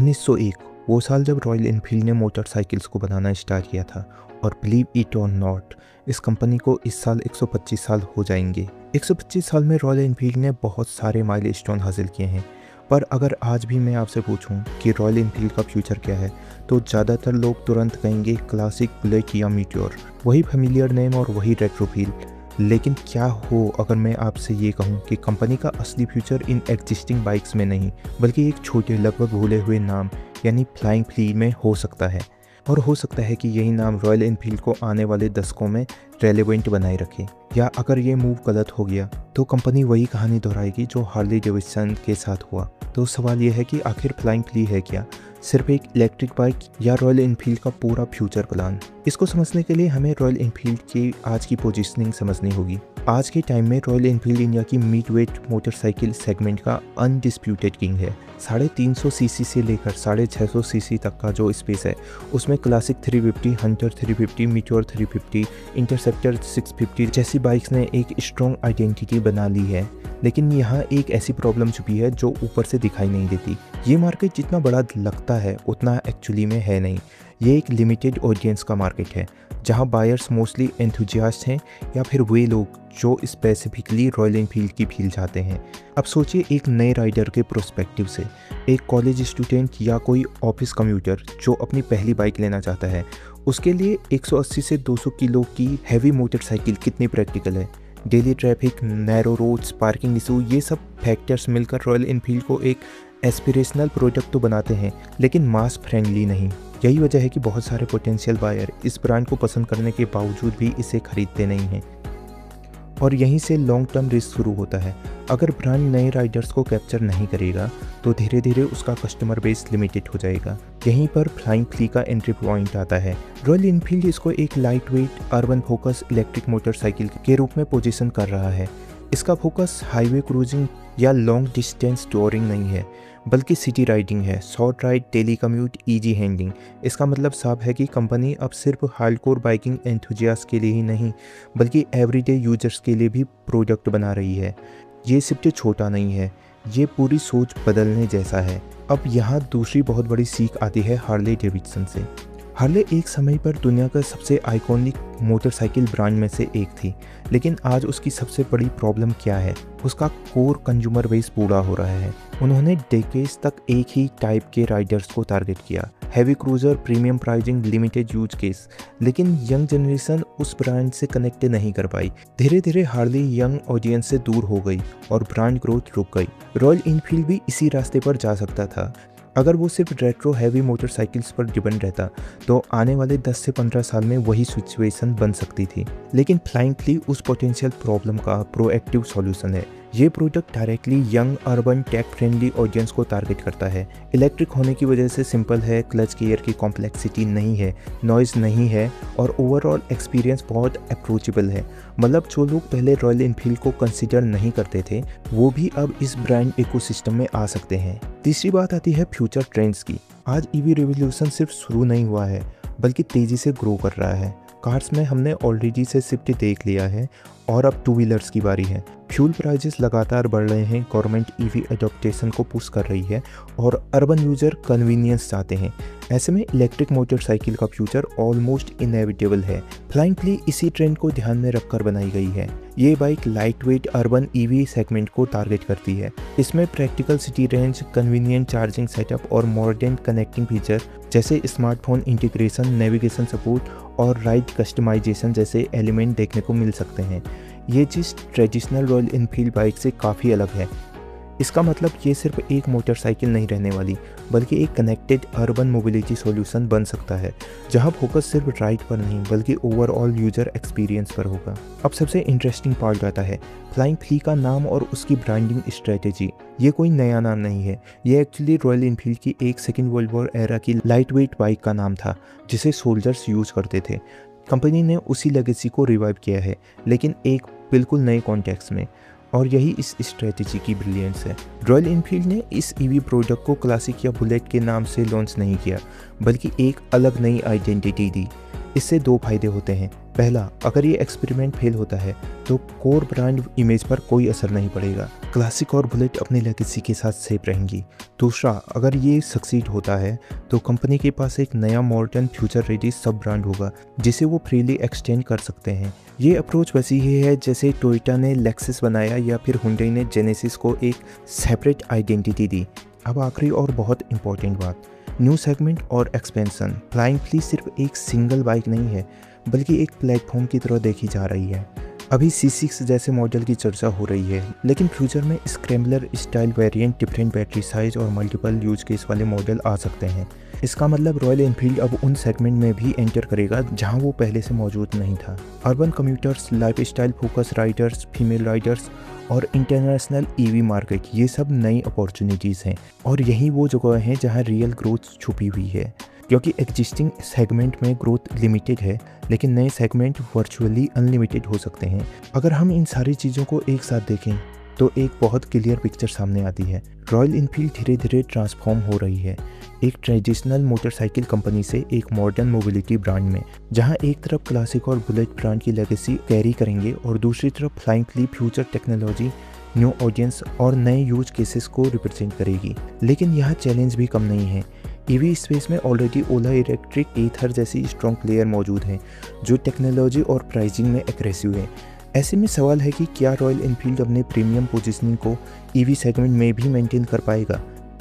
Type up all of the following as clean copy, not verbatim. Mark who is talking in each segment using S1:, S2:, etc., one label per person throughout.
S1: 1901 वो साल जब रॉयल एनफील्ड ने मोटरसाइकिल्स को बनाना स्टार्ट किया था और बिलीव इट और नॉट, इस कंपनी को इस साल 125 साल हो जाएंगे। 125 साल में रॉयल एनफील्ड ने बहुत सारे माइलस्टोन हासिल किए हैं, पर अगर आज भी मैं आपसे पूछूं कि रॉयल एनफील्ड का फ्यूचर क्या है, तो ज़्यादातर लोग तुरंत कहेंगे क्लासिक, बुलेट या मीटियोर, वही फेमिलियर नेम और वही रेट्रो फील। लेकिन क्या हो अगर मैं आपसे ये कहूँ कि कंपनी का असली फ्यूचर इन एग्जिस्टिंग बाइक्स में नहीं, बल्कि एक छोटे लगभग भूले हुए नाम यानी फ्लाइंग फ्ली में हो सकता है। और हो सकता है कि यही नाम रॉयल एनफील्ड को आने वाले दशकों में रेलेवेंट बनाए रखे। या अगर ये मूव गलत हो गया तो कंपनी वही कहानी दोहराएगी जो हार्ले डेविडसन के साथ हुआ। तो सवाल यह है कि आखिर फ्लाइंग फ्ली है क्या, सिर्फ एक इलेक्ट्रिक बाइक या रॉयल एनफील्ड का पूरा फ्यूचर प्लान? इसको समझने के लिए हमें रॉयल एनफील्ड की आज की पोजीशनिंग समझनी होगी। आज के टाइम में रॉयल एनफील्ड इंडिया की मिड वेट मोटरसाइकिल सेगमेंट का अनडिस्प्यूटेड किंग है। 350 सीसी से लेकर 650 सीसी तक का जो स्पेस है उसमें क्लासिक 350, हंटर 350, मीटियोर 350, इंटरसेप्टर 650 जैसी बाइक्स ने एक स्ट्रॉन्ग आइडेंटिटी बना ली है। लेकिन यहाँ एक ऐसी प्रॉब्लम छुपी है जो ऊपर से दिखाई नहीं देती। ये मार्केट जितना बड़ा लगता है उतना एक्चुअली में है नहीं। ये एक लिमिटेड ऑडियंस का मार्केट है जहाँ बायर्स मोस्टली एंथुजियास्ट हैं या फिर वे लोग जो स्पेसिफिकली रॉयल एनफील्ड की फील चाहते हैं। अब सोचिए एक नए राइडर के प्रोस्पेक्टिव से, एक कॉलेज स्टूडेंट या कोई ऑफिस कम्यूटर जो अपनी पहली बाइक लेना चाहता है, उसके लिए 180 से 200 किलो की हैवी मोटरसाइकिल कितनी प्रैक्टिकल है? Daily traffic, narrow roads, parking issue, ये सब फैक्टर्स मिलकर रॉयल एनफील्ड को एक एस्पिरेशनल प्रोडक्ट तो बनाते हैं लेकिन मास फ्रेंडली नहीं। यही वजह है कि बहुत सारे पोटेंशियल बायर इस ब्रांड को पसंद करने के बावजूद भी इसे खरीदते नहीं हैं। और यहीं से लॉन्ग टर्म रिस्क शुरू होता है। अगर ब्रांड नए राइडर्स को कैप्चर नहीं करेगा तो धीरे धीरे उसका कस्टमर बेस लिमिटेड हो जाएगा। यहीं पर फ्लाइंग फ्ली का एंट्री पॉइंट आता है। रॉयल एनफील्ड इसको एक light weight urban focus electric motorcycle के रूप में पोजीशन कर रहा है। इसका फोकस हाईवे क्रूजिंग या लॉन्ग डिस्टेंस टूरिंग नहीं है, बल्कि सिटी राइडिंग है, short ride, daily commute, easy handling. इसका मतलब साफ है कि कंपनी अब सिर्फ हार्डकोर बाइकिंग एंथुजियास्ट के लिए ही नहीं, बल्कि एवरीडे यूजर्स के लिए भी प्रोडक्ट बना रही है। ये शिफ्ट छोटा नहीं है, ये पूरी सोच बदलने जैसा है। अब यहाँ दूसरी बहुत बड़ी सीख आती है हार्ले डेविडसन से। हार्ले एक समय पर दुनिया का सबसे आइकॉनिक मोटरसाइकिल ब्रांड में से एक थी, लेकिन आज उसकी सबसे बड़ी प्रॉब्लम क्या है? उसका कोर कंज्यूमर बेस पूरा हो रहा है। उन्होंने डेकेड्स तक एक ही टाइप के राइडर्स को टारगेट किया, heavy cruiser, premium pricing, limited use case, लेकिन यंग जनरेशन उस ब्रांड से कनेक्ट नहीं कर पाई। धीरे धीरे हार्ले यंग ऑडियंस से दूर हो गई और ब्रांड ग्रोथ रुक गई। रॉयल एनफील्ड भी इसी रास्ते पर जा सकता था। अगर वो सिर्फ रेट्रो हैवी मोटरसाइकिल्स पर डिपेंड रहता तो आने वाले 10 से 15 साल में वही सिचुएशन बन सकती थी। लेकिन फ्लाइंग फ्ली उस पोटेंशियल प्रॉब्लम का प्रोएक्टिव सॉल्यूशन है। ये product directly young urban tech friendly audience को टारगेट करता है। इलेक्ट्रिक होने की वजह से सिंपल है, क्लच गियर की कॉम्प्लेक्सिटी नहीं है, नॉइज़ नहीं है और ओवरऑल एक्सपीरियंस बहुत अप्रोचेबल है। मतलब जो लोग पहले रॉयल एनफील्ड को कंसिडर नहीं करते थे वो भी अब इस ब्रांड इकोसिस्टम में आ सकते हैं। तीसरी बात आती है फ्यूचर ट्रेंड्स की। आज ईवी रिवॉल्यूशन सिर्फ शुरू नहीं हुआ है बल्कि तेज़ी से ग्रो कर रहा है। कार्स में हमने ऑलरेडी से शिफ्ट देख लिया है और अब टू व्हीलर्स की बारी है। फ्यूल प्राइसेस लगातार बढ़ रहे हैं, गवर्नमेंट ईवी एडॉप्टेशन को पुश कर रही है और अर्बन यूजर कन्वीनियंस चाहते हैं। ऐसे में इलेक्ट्रिक मोटरसाइकिल का फ्यूचर ऑलमोस्ट इनएविटेबल है। फ्लाइंग फ्ली इसी ट्रेंड को ध्यान में रखकर बनाई गई है। ये bike light weight urban EV segment को टारगेट करती है। इसमें practical city range, convenient charging setup और मॉडर्न कनेक्टिंग फीचर जैसे स्मार्टफोन इंटीग्रेशन, नेविगेशन सपोर्ट और राइड कस्टमाइजेशन जैसे एलिमेंट देखने को मिल सकते हैं। ये चीज़ ट्रेडिशनल रॉयल एनफील्ड बाइक से काफ़ी अलग है। इसका मतलब ये सिर्फ एक मोटरसाइकिल नहीं रहने वाली, बल्कि एक कनेक्टेड अर्बन मोबिलिटी सॉल्यूशन बन सकता है जहां फोकस सिर्फ राइड पर नहीं बल्कि ओवरऑल यूजर एक्सपीरियंस पर होगा। अब सबसे इंटरेस्टिंग पार्ट आता है फ्लाइंग फ्ली का नाम और उसकी ब्रांडिंग स्ट्रेटेजी। ये कोई नया नाम नहीं है, ये एक्चुअली रॉयल एनफील्ड की एक सेकेंड वर्ल्ड वॉर एरा की लाइट वेट बाइक का नाम था जिसे सोल्जर्स यूज करते थे। कंपनी ने उसी लेगेसी को रिवाइव किया है, लेकिन एक बिल्कुल नए कॉन्टेक्स्ट में, और यही इस स्ट्रेटेजी की ब्रिलियंस है। रॉयल एनफील्ड ने इस ईवी प्रोडक्ट को क्लासिक या बुलेट के नाम से लॉन्च नहीं किया, बल्कि एक अलग नई आइडेंटिटी दी। इससे दो फायदे होते हैं। पहला, अगर ये एक्सपेरिमेंट फेल होता है तो कोर ब्रांड इमेज पर कोई असर नहीं पड़ेगा, क्लासिक और बुलेट अपनी लेगेसी के साथ सेफ रहेंगी। दूसरा, अगर ये सक्सीड होता है तो कंपनी के पास एक नया मॉडर्न फ्यूचर रेडी सब ब्रांड होगा जिसे वो फ्रीली एक्सटेंड कर सकते हैं। ये अप्रोच वैसी ही है जैसे टोयोटा ने लेक्सस बनाया या फिर हुंडई ने जेनेसिस को एक सेपरेट आइडेंटिटी दी। अब आखिरी और बहुत इंपॉर्टेंट बात, न्यू सेगमेंट और एक्सपेंशन। फ्लाइंग फ्ली सिर्फ एक सिंगल बाइक नहीं है बल्कि एक प्लेटफॉर्म की तरह देखी जा रही है। अभी C6 जैसे मॉडल की चर्चा हो रही है, लेकिन फ्यूचर में scrambler style variant, different battery size और मल्टीपल यूज केस वाले मॉडल आ सकते हैं। इसका मतलब रॉयल एनफील्ड अब उन सेगमेंट में भी एंटर करेगा जहां वो पहले से मौजूद नहीं था। Urban commuters, life style focus Riders, female Riders और इंटरनेशनल EV मार्केट, ये सब नई अपॉर्चुनिटीज़ हैं और यही वो जगह हैं जहां रियल ग्रोथ छुपी हुई है। क्योंकि एग्जिस्टिंग सेगमेंट में ग्रोथ लिमिटेड है, लेकिन नए सेगमेंट वर्चुअली अनलिमिटेड हो सकते हैं। अगर हम इन सारी चीज़ों को एक साथ देखें तो एक बहुत क्लियर पिक्चर सामने आती है। रॉयल एनफील्ड धीरे धीरे ट्रांसफॉर्म हो रही है एक ट्रेडिशनल मोटरसाइकिल कंपनी से एक मॉडर्न मोबिलिटी ब्रांड में, जहां एक तरफ क्लासिक और बुलेट ब्रांड की लेगेसी कैरी करेंगे और दूसरी तरफ flying flea future technology, new audience और नए यूज केसेस को रिप्रेजेंट करेगी। लेकिन यहाँ चैलेंज भी कम नहीं है। EV स्पेस में ऑलरेडी ओला इलेक्ट्रिक, एथर जैसी स्ट्रॉन्ग प्लेयर मौजूद हैं जो टेक्नोलॉजी और प्राइसिंग में एग्रेसिव है। ऐसे में सवाल है कि क्या रॉयल एनफील्ड अपने प्रीमियम पोजीशनिंग को EV सेगमेंट में भी मेंटेन कर पाएगा?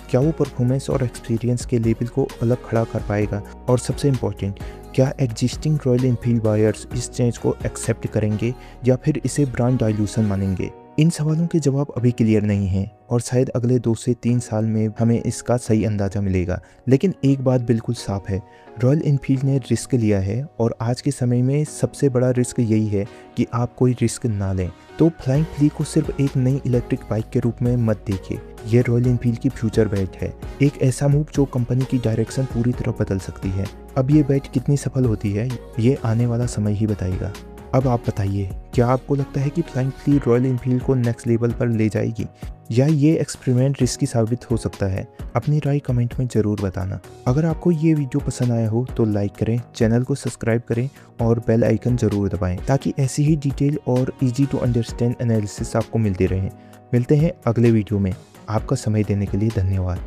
S1: क्या वो परफॉर्मेंस और एक्सपीरियंस के लेवल को अलग खड़ा कर पाएगा? और सबसे इम्पोर्टेंट, क्या एग्जिस्टिंग रॉयल एनफील्ड बायर्स इस चेंज को एक्सेप्ट करेंगे या फिर इसे ब्रांड डाइल्यूशन मानेंगे? इन सवालों के जवाब अभी क्लियर नहीं हैं और शायद अगले 2 से 3 साल में हमें इसका सही अंदाज़ा मिलेगा। लेकिन एक बात बिल्कुल साफ है, रॉयल एनफील्ड ने रिस्क लिया है और आज के समय में सबसे बड़ा रिस्क यही है कि आप कोई रिस्क ना लें। तो फ्लाइंग फ्ली को सिर्फ एक नई इलेक्ट्रिक बाइक के रूप में मत देखिए, ये रॉयल एनफील्ड की फ्यूचर बेट है, एक ऐसा मूव जो कंपनी की डायरेक्शन पूरी तरह बदल सकती है। अब ये बेट कितनी सफल होती है ये आने वाला समय ही बताएगा। अब आप बताइए, क्या आपको लगता है कि फ्लाइंग फ्ली रॉयल एनफील्ड को नेक्स्ट लेवल पर ले जाएगी या ये एक्सपेरिमेंट रिस्की साबित हो सकता है? अपनी राय कमेंट में ज़रूर बताना। अगर आपको ये वीडियो पसंद आया हो तो लाइक करें, चैनल को सब्सक्राइब करें और बेल आइकन ज़रूर दबाएं ताकि ऐसी ही डिटेल और इजी टू अंडरस्टैंड एनालिसिस आपको मिलते रहें। मिलते हैं अगले वीडियो में। आपका समय देने के लिए धन्यवाद।